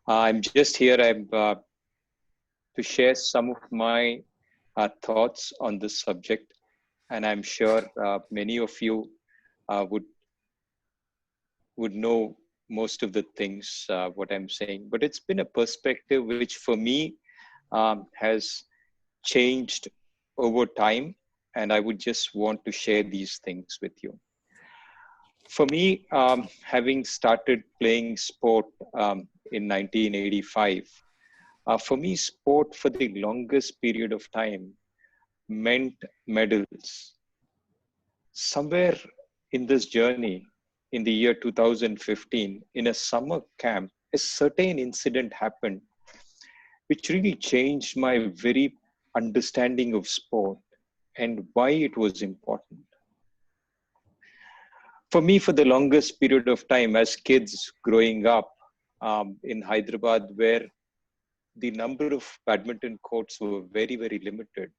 I'm just here to share some of my thoughts on this subject, and I'm sure many of you would know most of the things what I'm saying. But it's been a perspective which, for me, has changed over time, and I would just want to share these things with you. For me, having started playing sport in 1985. For me, sport for the longest period of time meant medals. Somewhere in this journey, in the year 2015, in a summer camp, a certain incident happened which really changed my very understanding of sport and why it was important. For me, for the longest period of time, as kids growing up in Hyderabad, where the number of badminton courts were very, very limited,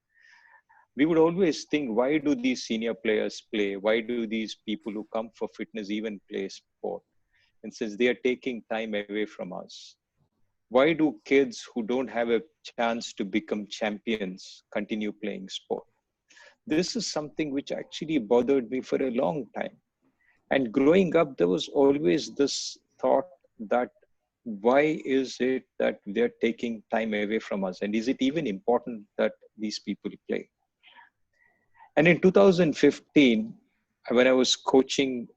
we would always think, why do these senior players play? Why do these people who come for fitness even play sport? And since they are taking time away from us, why do kids who don't have a chance to become champions continue playing sport? This is something which actually bothered me for a long time. And growing up, there was always this thought that why is it that they're taking time away from us? And is it even important that these people play? And in 2015, when I was coaching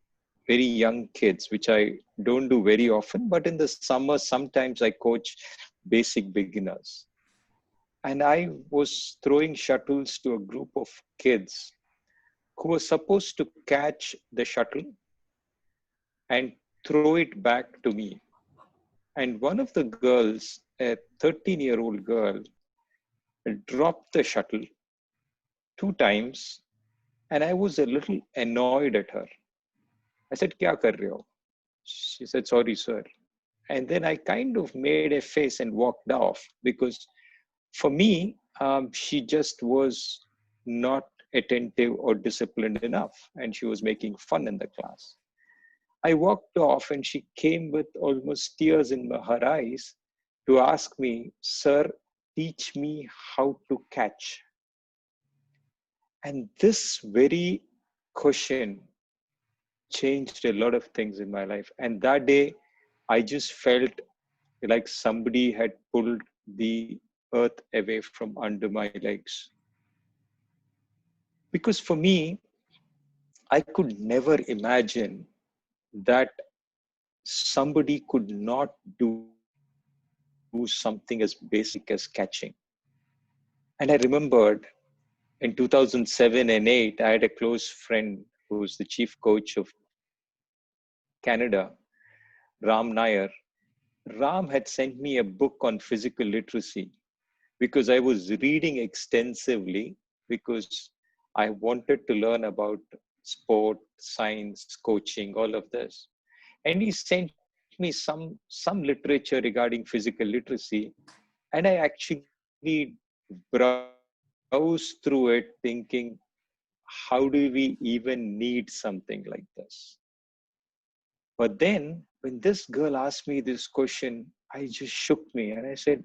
very young kids, which I don't do very often, but in the summer, sometimes I coach basic beginners. And I was throwing shuttles to a group of kids who were supposed to catch the shuttle and throw it back to me. And one of the girls, a 13-year-old girl, dropped the shuttle 2 times, and I was a little annoyed at her. I said, "Kya kar rahe ho?" She said, "Sorry, sir." And then I kind of made a face and walked off because for me, she just was not attentive or disciplined enough, and she was making fun in the class. I walked off, and she came with almost tears in her eyes to ask me, "Sir, teach me how to catch." And this very question changed a lot of things in my life. And that day, I just felt like somebody had pulled the earth away from under my legs. Because for me, I could never imagine that somebody could not do something as basic as catching. And I remembered in 2007 and 8, I had a close friend who was the chief coach of Canada, Ram Nair. Ram had sent me a book on physical literacy because I was reading extensively because I wanted to learn about sport, science, coaching, all of this. And he sent me some literature regarding physical literacy, and I actually browsed through it thinking, how do we even need something like this? But then when this girl asked me this question, I just shook me and I said,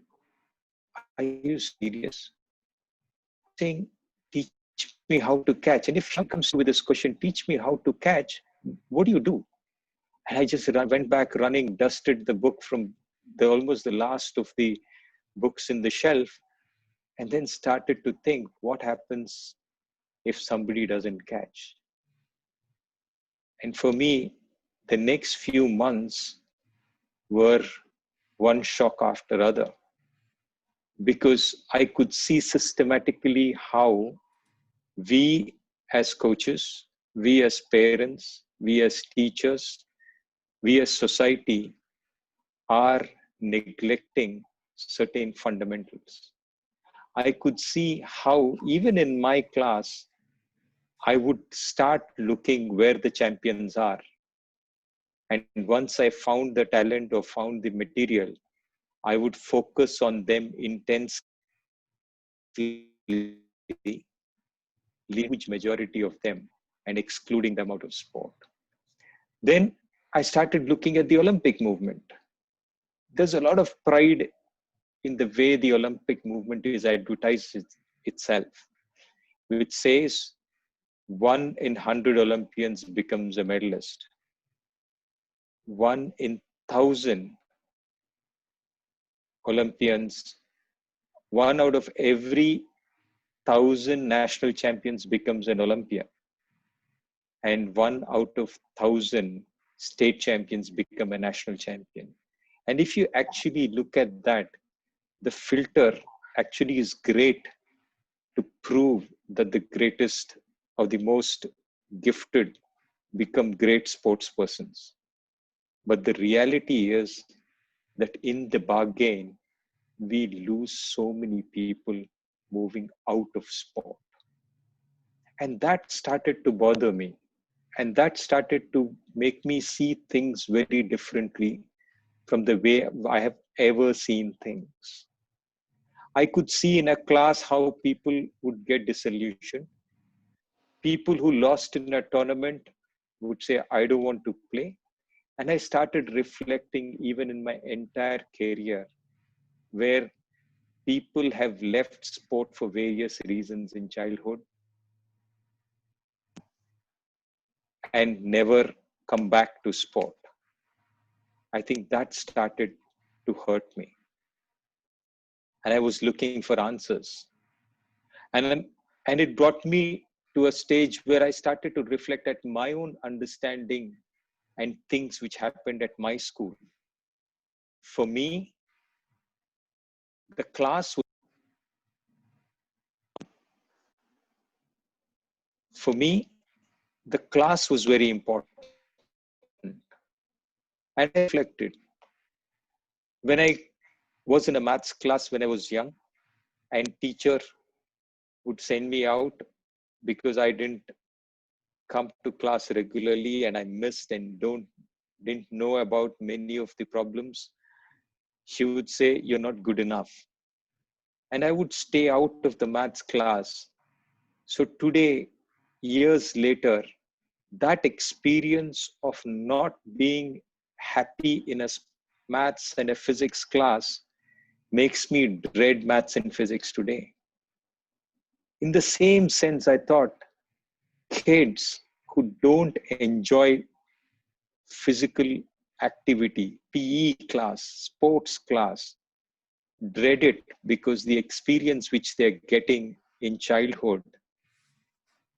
"Are you serious? You're saying, teach me how to catch. And if somebody comes to you with this question, teach me how to catch, what do you do?" And I just went back running, dusted the book from the almost the last of the books in the shelf, and then started to think, what happens if somebody doesn't catch? And for me, the next few months were one shock after other because I could see systematically how we as coaches, we as parents, we as teachers, we as society are neglecting certain fundamentals. I could see how even in my class, I would start looking where the champions are. And once I found the talent or found the material, I would focus on them intensely, leaving huge majority of them and excluding them out of sport. Then I started looking at the Olympic movement. there's a lot of pride in the way the Olympic movement is advertised itself, which says 1 in 100 Olympians becomes a medalist. 1 in 1,000 Olympians, 1 out of every 1,000 national champions becomes an Olympian, and 1 out of 1,000 state champions become a national champion. And if you actually look at that, the filter actually is great to prove that the greatest or the most gifted become great sports persons. But the reality is that in the bargain, we lose so many people moving out of sport. And that started to bother me. And that started to make me see things very differently from the way I have ever seen things. I could see in a class how people would get disillusioned. People who lost in a tournament would say, I don't want to play. And I started reflecting even in my entire career, where people have left sport for various reasons in childhood and never come back to sport. I think that started to hurt me. And I was looking for answers. And it brought me to a stage where I started to reflect at my own understanding and things which happened at my school. For me, the class for me, the class was very important. And I reflected. When I was in a maths class when I was young, and teacher would send me out because I didn't come to class regularly and I missed and didn't know about many of the problems, she would say, you're not good enough. And I would stay out of the maths class. So today, years later, that experience of not being happy in a maths and a physics class makes me dread maths and physics today. In the same sense, I thought kids who don't enjoy physical activity, PE class, sports class, dread it because the experience which they're getting in childhood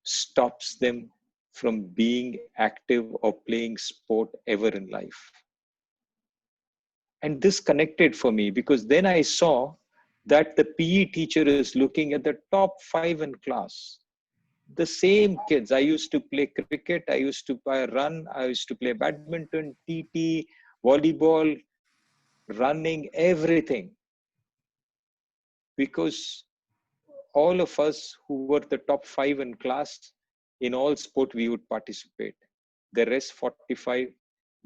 stops them from being active or playing sport ever in life. And this connected for me because then I saw that the PE teacher is looking at the top 5 in class. The same kids. I used to play cricket, I used to run, I used to play badminton, TT, volleyball, running, everything. Because all of us who were the top 5 in class, in all sport we would participate. The rest 45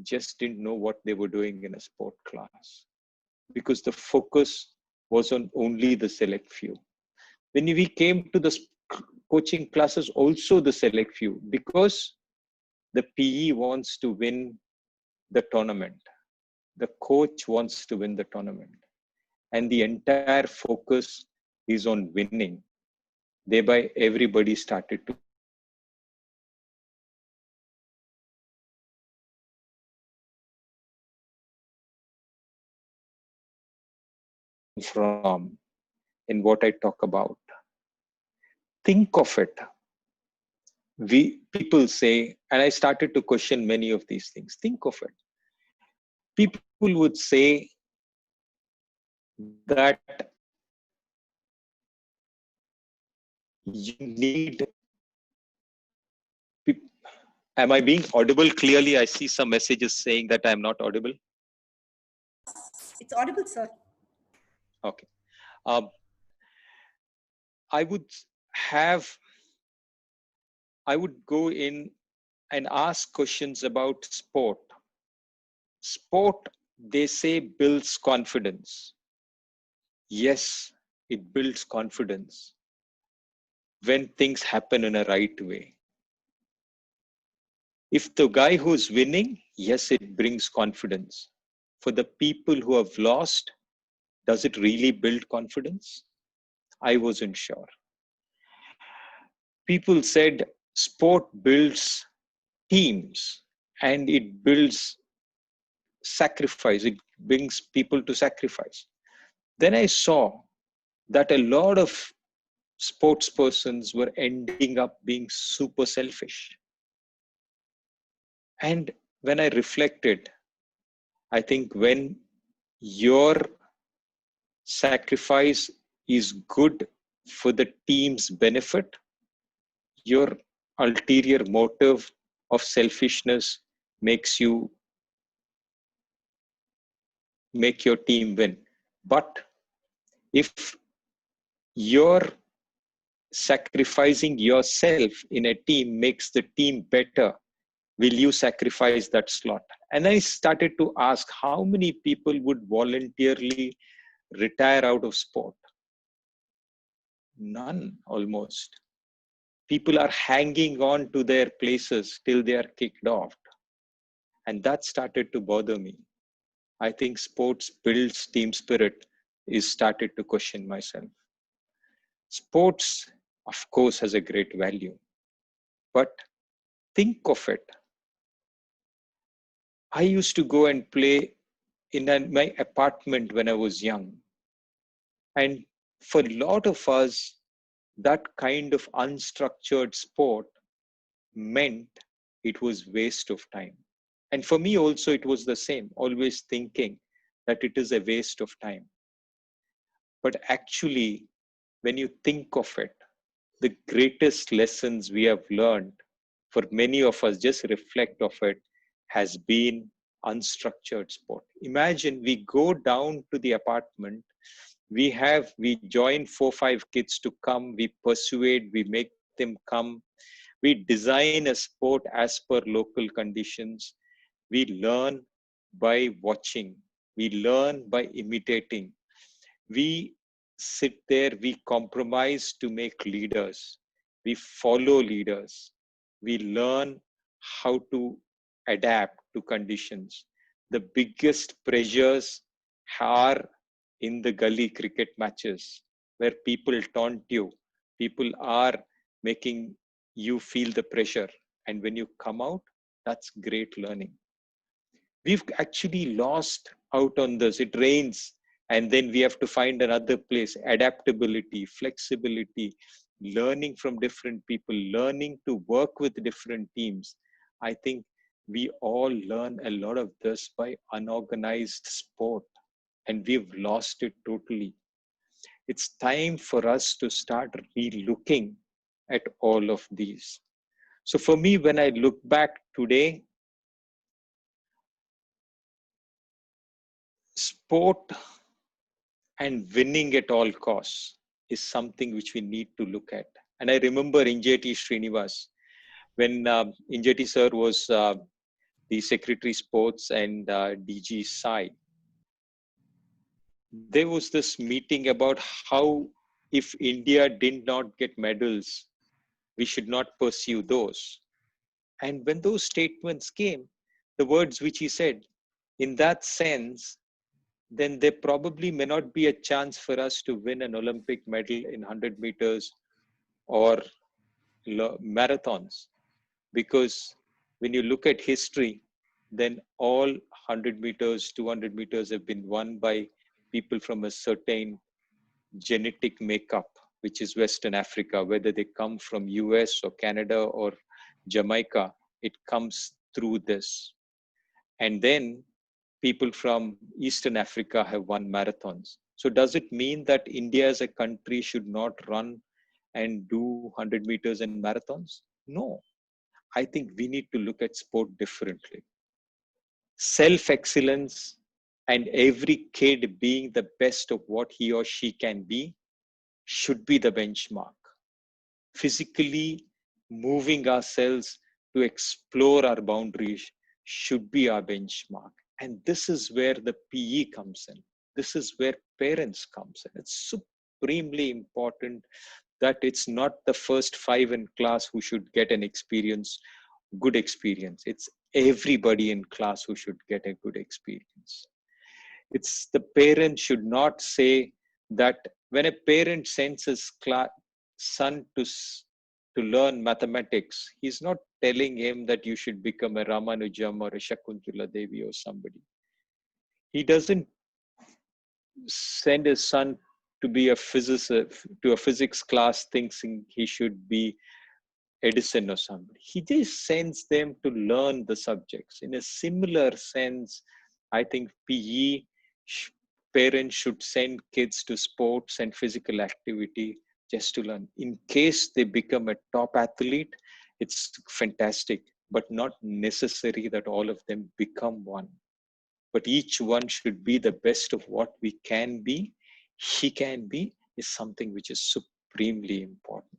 just didn't know what they were doing in a sport class because the focus was on only the select few. When we came to the coaching classes, also the select few, because the PE wants to win the tournament. The coach wants to win the tournament. And the entire focus is on winning. Thereby, everybody started to from in what I talk about. Think of it. People say, and I started to question many of these things. Think of it. People would say that you need. Am I being audible clearly? I see some messages saying that I'm not audible. It's audible, sir. Okay. I would go in and ask questions about sport. Sport, they say, builds confidence. Yes, it builds confidence when things happen in a right way. If the guy who's winning, yes, it brings confidence. for the people who have lost, does it really build confidence? I wasn't sure. People said sport builds teams and it builds sacrifice, it brings people to sacrifice. Then I saw that a lot of sports persons were ending up being super selfish. And when I reflected, I think when your sacrifice is good for the team's benefit, your ulterior motive of selfishness makes you make your team win. But if you're sacrificing yourself in a team makes the team better, will you sacrifice that slot? And I started to ask how many people would voluntarily retire out of sport? None, almost. People are hanging on to their places till they are kicked off. And that started to bother me. I think sports builds team spirit is started to question myself. Sports, of course, has a great value. But think of it. I used to go and play in my apartment when I was young. And for a lot of us, that kind of unstructured sport meant it was waste of time. And for me also, it was the same, always thinking that it is a waste of time. But actually, when you think of it, the greatest lessons we have learned for many of us, just reflect of it, has been unstructured sport. Imagine we go down to the apartment, we join 4 5 kids to come, we persuade, we make them come, we design a sport as per local conditions, we learn by watching, we learn by imitating, we sit there, we compromise to make leaders, we follow leaders, we learn how to adapt to conditions. The biggest pressures are in the gully cricket matches where people taunt you, people are making you feel the pressure, and when you come out, that's great learning. We've actually lost out on this. It rains and then we have to find another place. Adaptability, flexibility, learning from different people, learning to work with different teams. I think we all learn a lot of this by unorganized sport, and we've lost it totally. It's time for us to start re-looking at all of these. So for me, when I look back today, sport and winning at all costs is something which we need to look at. And I remember Injeti Srinivas, when Injeti sir was the Secretary Sports and DG Sai, there was this meeting about how if India did not get medals, we should not pursue those. And when those statements came, the words which he said, in that sense, then there probably may not be a chance for us to win an Olympic medal in 100 meters or marathons. Because when you look at history, then all 100 meters, 200 meters have been won by people from a certain genetic makeup, which is Western Africa, whether they come from US or Canada or Jamaica, it comes through this. And then people from Eastern Africa have won marathons. So does it mean that India as a country should not run and do 100 meters and marathons? No. I think we need to look at sport differently. Self-excellence and every kid being the best of what he or she can be should be the benchmark. Physically moving ourselves to explore our boundaries should be our benchmark. And this is where the PE comes in. This is where parents comes in. It's supremely important that it's not the first 5 in class who should get an experience, good experience. It's everybody in class who should get a good experience. It's the parent should not say that when a parent sends his son to learn mathematics, he's not telling him that you should become a Ramanujam or a Shakuntala Devi or somebody. He doesn't send his son to be a physicist, to a physics class thinking he should be Edison or somebody. He just sends them to learn the subjects. In a similar sense, I think PE parents should send kids to sports and physical activity just to learn. In case they become a top athlete, it's fantastic, but not necessary that all of them become one. But each one should be the best of what we can be, he can be, is something which is supremely important.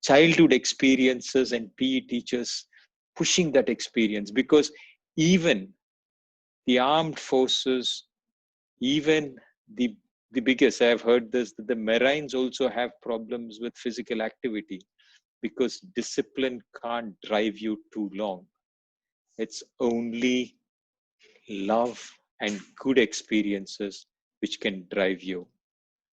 Childhood experiences and PE teachers pushing that experience, because even the armed forces, even the biggest, I've heard this, that the Marines also have problems with physical activity because discipline can't drive you too long. It's only love and good experiences which can drive you.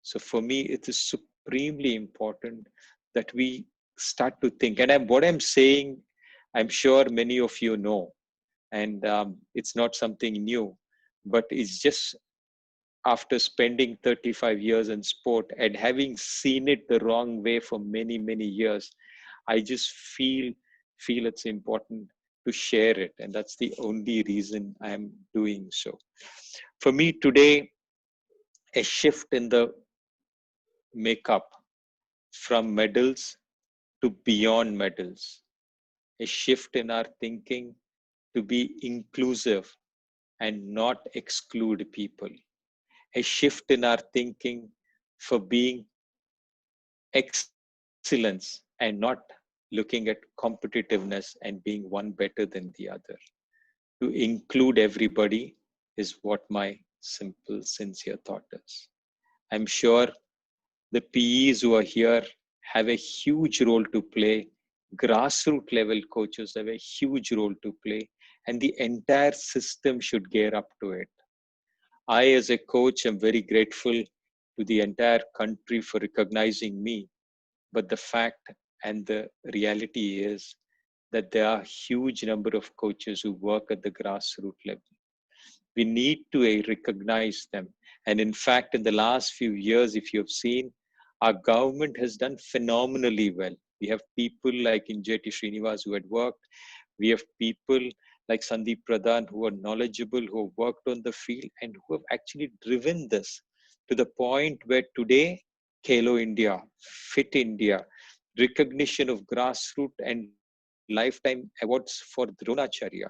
So for me, it is supremely important that we start to think. And what I'm saying, I'm sure many of you know, and it's not something new, but it's just after spending 35 years in sport and having seen it the wrong way for many, many years, I just feel it's important to share it. And that's the only reason I'm doing so. For me today, a shift in the makeup from medals to beyond medals, a shift in our thinking to be inclusive and not exclude people, a shift in our thinking for being excellence and not looking at competitiveness and being one better than the other. To include everybody is what my simple, sincere thought is. I'm sure the PEs who are here have a huge role to play. Grassroots level coaches have a huge role to play, and the entire system should gear up to it. I, as a coach, am very grateful to the entire country for recognizing me. But the fact and the reality is that there are a huge number of coaches who work at the grassroots level. We need to recognize them. And in fact, in the last few years, if you have seen, our government has done phenomenally well. We have people like Injeti Srinivas who had worked. We have people like Sandeep Pradhan who are knowledgeable, who have worked on the field and who have actually driven this to the point where today, Khelo India, Fit India, recognition of grassroots and lifetime awards for Dronacharya,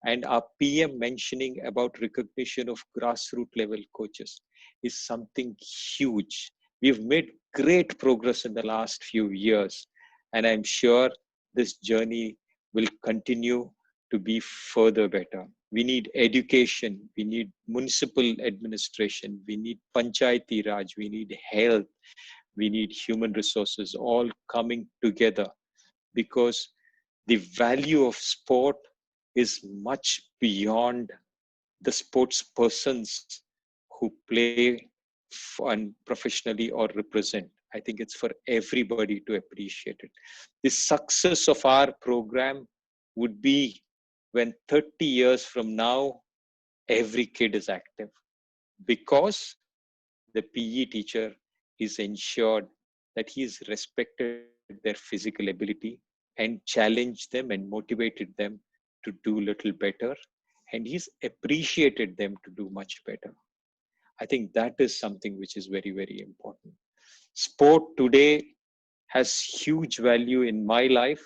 and our PM mentioning about recognition of grassroots level coaches is something huge. We've made great progress in the last few years, and I'm sure this journey will continue to be further better. We need education, we need municipal administration, we need panchayati raj, we need health, we need human resources all coming together, because the value of sport is much beyond the sports persons who play and professionally or represent. I think it's for everybody to appreciate it. The success of our program would be when 30 years from now, every kid is active, because the PE teacher is ensured that he is respected their physical ability and challenged them and motivated them to do little better, and he's appreciated them to do much better. I think that is something which is very, very important. Sport today has huge value in my life,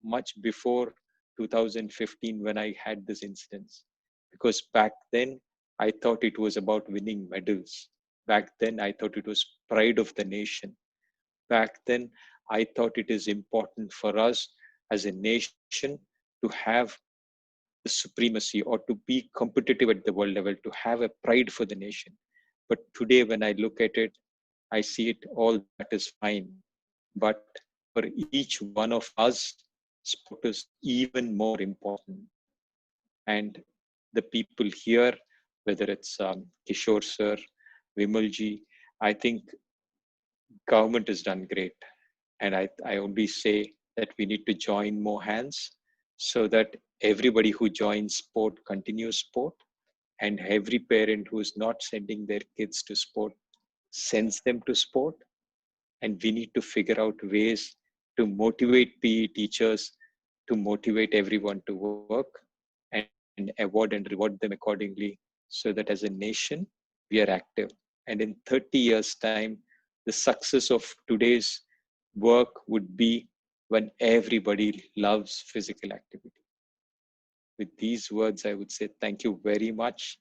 much before 2015 when I had this incident. Because back then, I thought it was about winning medals. Back then, I thought it was pride of the nation. Back then, I thought it is important for us as a nation to have the supremacy or to be competitive at the world level, to have a pride for the nation. But today, when I look at it, I see it all that is fine. But for each one of us, sport is even more important. And the people here whether it's Kishore sir, Vimalji. I think government has done great. And I only say that we need to join more hands so that everybody who joins sport continues sport, and every parent who is not sending their kids to sport sends them to sport. And we need to figure out ways to motivate PE teachers, to motivate everyone to work, and award and reward them accordingly, so that as a nation we are active. And in 30 years time, the success of today's work would be when everybody loves physical activity. With these words, I would say thank you very much,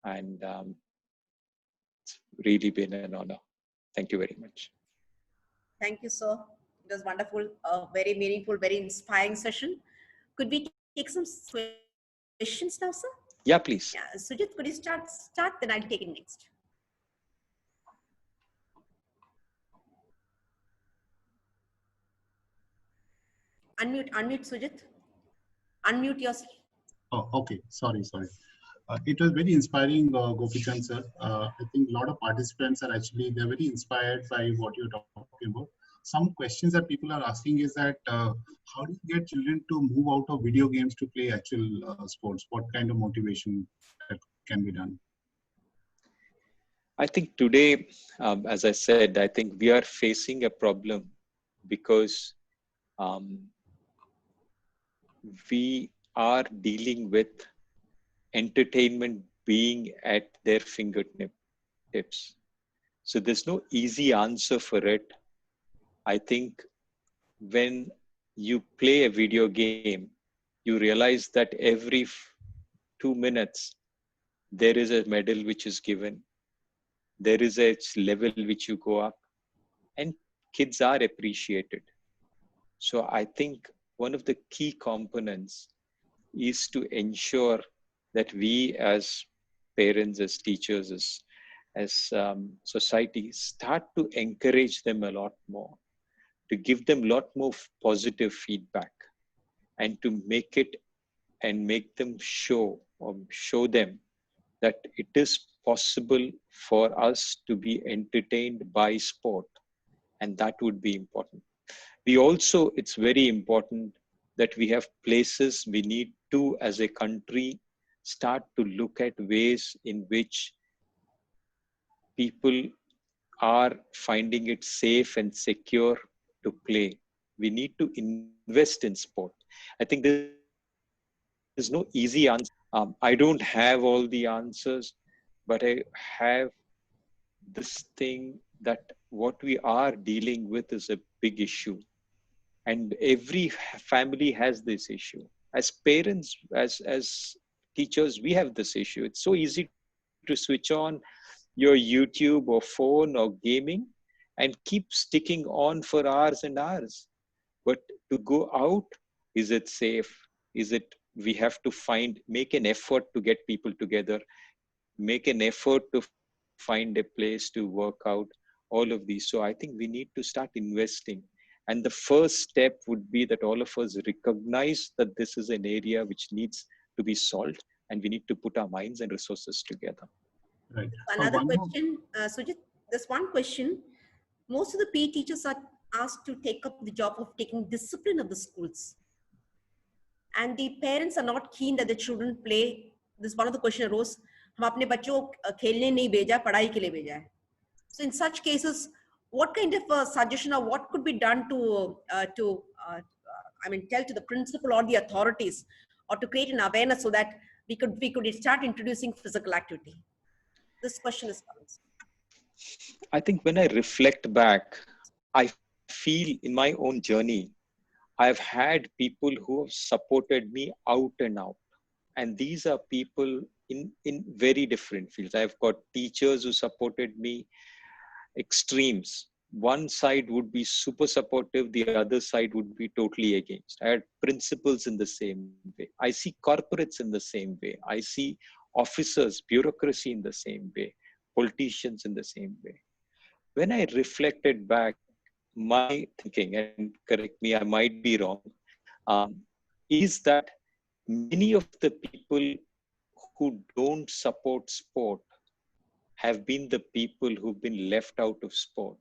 and it's really been an honor. Thank you very much. Thank you, sir. It was wonderful, very meaningful, very inspiring session. Could we take some questions now, sir? Yeah, please. Yeah, Sujit, could you start? Then I'll take it next. Unmute, Sujit. Unmute yourself. Oh, okay. Sorry. It was very inspiring, Gopichand sir. I think a lot of participants are actually, they're very inspired by what you're talking about. Some questions that people are asking is that, how do you get children to move out of video games to play actual sports? What kind of motivation that can be done? I think today, as I said, I think we are facing a problem because we are dealing with entertainment being at their fingertips. So there's no easy answer for it. I think when you play a video game, you realize that every 2 minutes, there is a medal which is given. There is a level which you go up, and kids are appreciated. So I think one of the key components is to ensure that we as parents, as teachers, as society start to encourage them a lot more, to give them a lot more positive feedback, and to make it and make them show them that it is possible for us to be entertained by sport, and that would be important. We also, it's very important that we have places we need to, as a country, start to look at ways in which people are finding it safe and secure to play. We need to invest in sport. I think there's no easy answer. I don't have all the answers, but I have this thing that what we are dealing with is a big issue. And every family has this issue. As parents, as teachers, we have this issue. It's so easy to switch on your YouTube or phone or gaming and keep sticking on for hours and hours. But to go out, is it safe? Is it, we have to make an effort to get people together, make an effort to find a place to work out, all of these. So I think we need to start investing. And the first step would be that all of us recognize that this is an area which needs to be solved, and we need to put our minds and resources together. Right. Another question, Sujit, there's one question. Most of the PE teachers are asked to take up the job of taking discipline of the schools. And the parents are not keen that the children play. This one of the question arose, हम अपने बच्चों को खेलने नहीं भेजा, पढ़ाई के लिए भेजा है. So in such cases, what kind of a suggestion or what could be done to tell to the principal or the authorities, or to create an awareness so that we could start introducing physical activity? This question is coming. I think when I reflect back, I feel in my own journey, I've had people who have supported me out and out. And these are people in very different fields. I've got teachers who supported me, extremes. One side would be super supportive, the other side would be totally against. I had principals in the same way. I see corporates in the same way. I see officers, bureaucracy in the same way, politicians in the same way. When I reflected back, my thinking, and correct me, I might be wrong, is that many of the people who don't support sport have been the people who've been left out of sport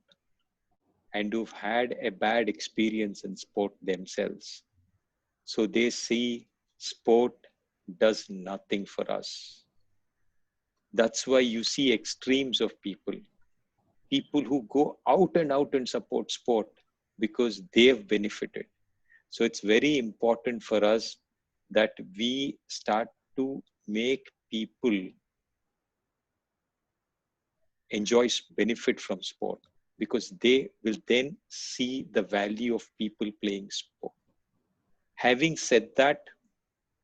and who've had a bad experience in sport themselves. So they see sport does nothing for us. That's why you see extremes of people who go out and support sport because they have benefited. So it's very important for us that we start to make people enjoy benefit from sport, because they will then see the value of people playing sport. Having said that,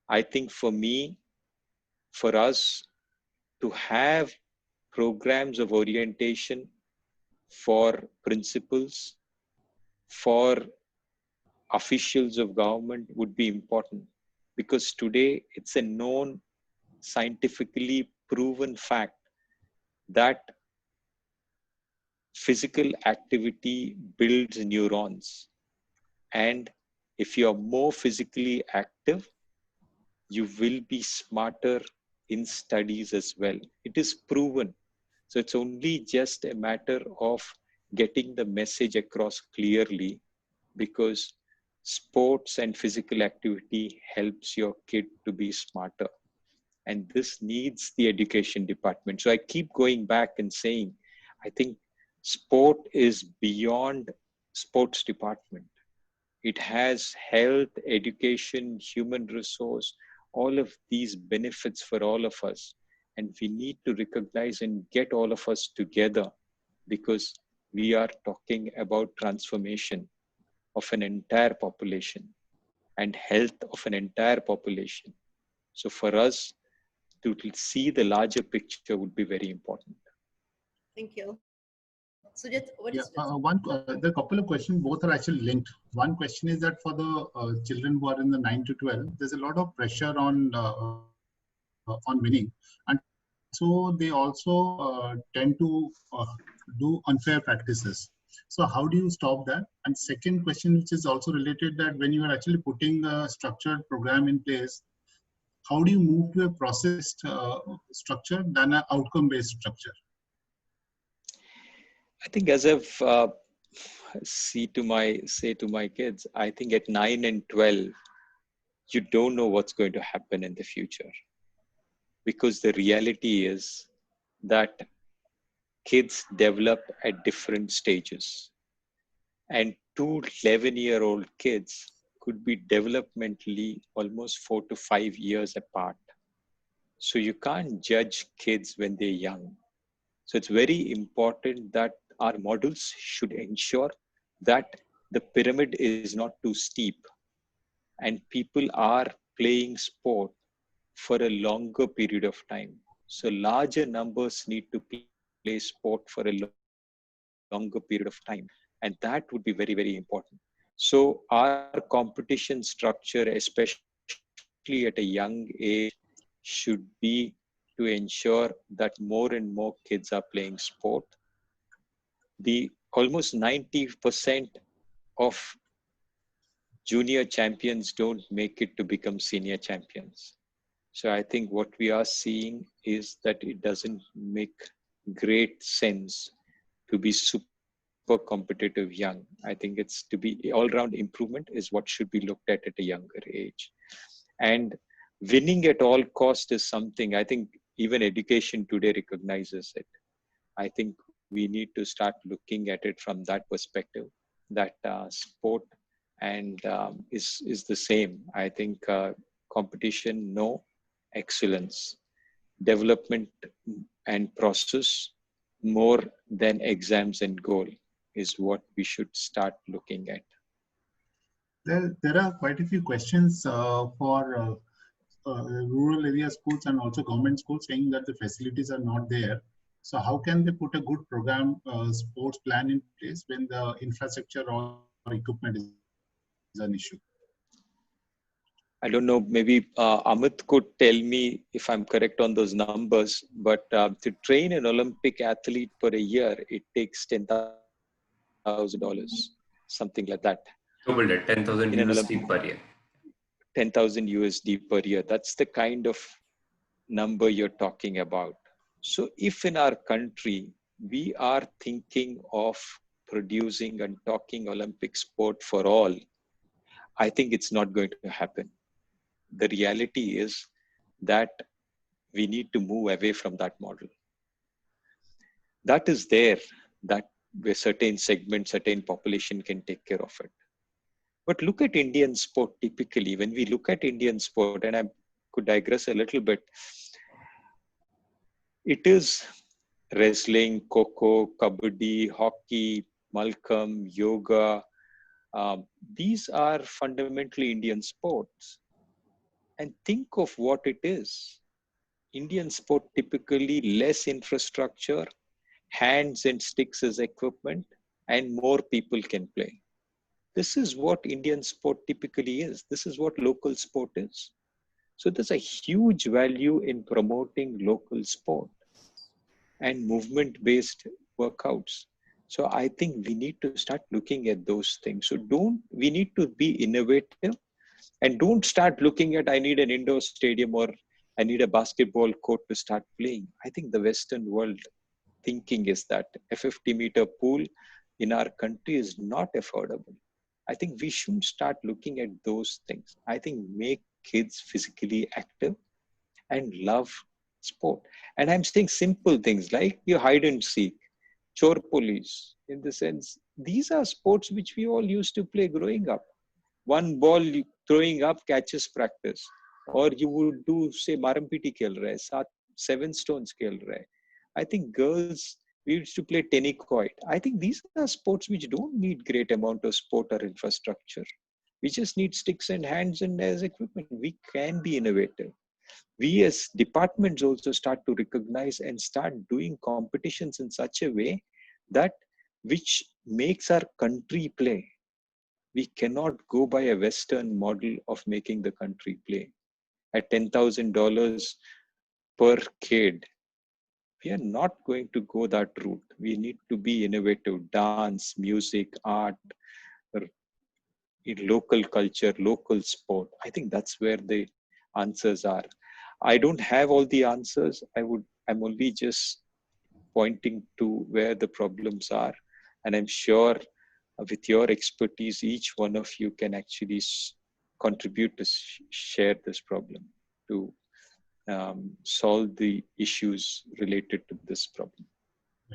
I think for me, for us to have programs of orientation for principals, for officials of government would be important, because today it's a known, scientifically proven fact that physical activity builds neurons. And if you are more physically active, you will be smarter in studies as well. It is proven. So it's only just a matter of getting the message across clearly, because sports and physical activity helps your kid to be smarter. And this needs the education department. So I keep going back and saying, I think sport is beyond sports department. It has health, education, human resource, all of these benefits for all of us. And we need to recognize and get all of us together, because we are talking about transformation of an entire population and health of an entire population. So for us to see the larger picture would be very important. Thank you. Sujit, what Yeah, is there are a couple of questions, both are actually linked. One question is that for the children who are in the 9 to 12, there's a lot of pressure on winning. And so they also tend to do unfair practices. So how do you stop that? And second question, which is also related, that when you are actually putting a structured program in place, how do you move to a processed structure than an outcome-based structure? I think, as I've say to my kids, I think at 9 and 12, you don't know what's going to happen in the future, because the reality is that kids develop at different stages, and two 11-year-old kids could be developmentally almost 4 to 5 years apart. So you can't judge kids when they're young. So it's very important that our models should ensure that the pyramid is not too steep and people are playing sport for a longer period of time. So larger numbers need to play sport for a longer period of time. And that would be very, very important. So our competition structure, especially at a young age, should be to ensure that more and more kids are playing sport. The almost 90% of junior champions don't make it to become senior champions. So I think what we are seeing is that it doesn't make great sense to be super competitive young. I think it's to be all-round improvement is what should be looked at a younger age. And winning at all cost is something I think even education today recognizes it. I think we need to start looking at it from that perspective, that sport and is the same. I think competition, no, excellence, development and process more than exams and goal is what we should start looking at. There are quite a few questions for rural area schools and also government schools saying that the facilities are not there. So how can they put a good program, sports plan in place when the infrastructure or equipment is an issue? I don't know, maybe Amit could tell me if I'm correct on those numbers, but to train an Olympic athlete per a year, it takes $10,000, something like that. Double it, 10,000 USD per year. 10,000 USD per year. That's the kind of number you're talking about. So if in our country, we are thinking of producing and talking Olympic sport for all, I think it's not going to happen. The reality is that we need to move away from that model. That is there, that where certain segments, certain population can take care of it. But look at Indian sport typically. When we look at Indian sport, and I could digress a little bit, it is wrestling, kho-kho, kabaddi, hockey, malkham, yoga. These are fundamentally Indian sports. And think of what it is. Indian sport typically less infrastructure, hands and sticks as equipment, and more people can play. This is what Indian sport typically is. This is what local sport is. So there's a huge value in promoting local sport and movement-based workouts. So I think we need to start looking at those things. So we need to be innovative, and don't start looking at, I need an indoor stadium or I need a basketball court to start playing. I think the Western world thinking is that a 50-meter pool in our country is not affordable. I think we should start looking at those things. I think make kids physically active and love sport. And I'm saying simple things like you hide and seek, chore police, in the sense, these are sports which we all used to play growing up. One ball throwing up catches practice. Or you would do, say, Marampiti khel rahe, 7 stones khel rahe. I think girls, we used to play tennis-court. I think these are sports which don't need great amount of sport or infrastructure. We just need sticks and hands and as equipment. We can be innovative. We as departments also start to recognize and start doing competitions in such a way that which makes our country play. We cannot go by a Western model of making the country play. At $10,000 per kid, we are not going to go that route. We need to be innovative, dance, music, art, in local culture, local sport. I think that's where the answers are. I don't have all the answers. I'm only just pointing to where the problems are. And I'm sure with your expertise, each one of you can actually contribute to share this problem, to solve the issues related to this problem.